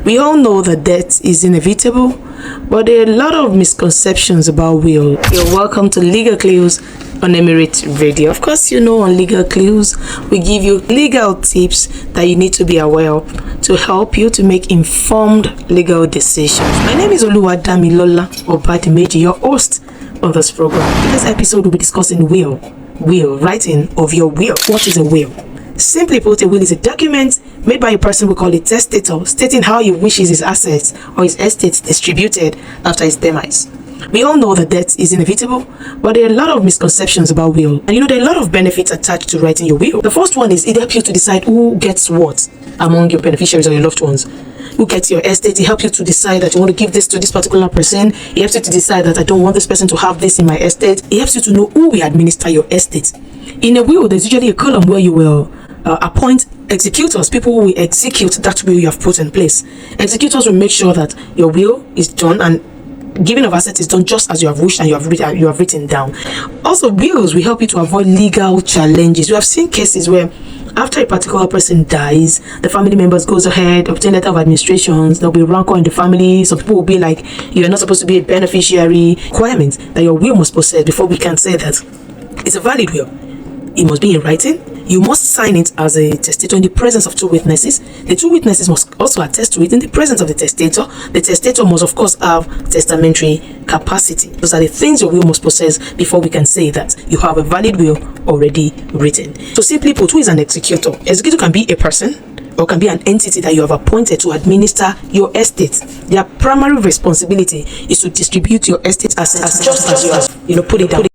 We all know that death is inevitable, but there are a lot of misconceptions about will. You're welcome to Legal Clues on Emirate Radio. Of course, you know, on Legal Clues, we give you legal tips that you need to be aware of to help you to make informed legal decisions. My name is Oluwadamilola Obadimeji, your host on this program. In this episode, we'll be discussing writing of your will. What is a will? Simply put, a will is a document made by a person we call a testator, stating how he wishes his assets or his estate distributed after his demise. We all know that death is inevitable, but there are a lot of misconceptions about will. And you know, there are a lot of benefits attached to writing your will. The first one is it helps you to decide who gets what among your beneficiaries or your loved ones. Who gets your estate. It helps you to decide that you want to give this to this particular person. It helps you to decide that I don't want this person to have this in my estate. It helps you to know who will administer your estate. In a will, there's usually a column where you will appoint executors, people who will execute that will you have put in place. Executors will make sure that your will is done and giving of assets is done just as you have wished and you have written down. Also, wills will help you to avoid legal challenges. We have seen cases where after a particular person dies, the family members goes ahead, obtain letter of administrations, there'll be rancor in the family. Some people will be like, you're not supposed to be a beneficiary. Requirements that your will must possess before we can say that it's a valid will. It must be in writing. You must sign it as a testator in the presence of two witnesses. The two witnesses must also attest to it in the presence of the testator. The testator must, of course, have testamentary capacity. Those are the things your will must possess before we can say that you have a valid will already written. So simply put, who is an executor? Executor can be a person or can be an entity that you have appointed to administer your estate. Their primary responsibility is to distribute your estate assets just as you have, put it down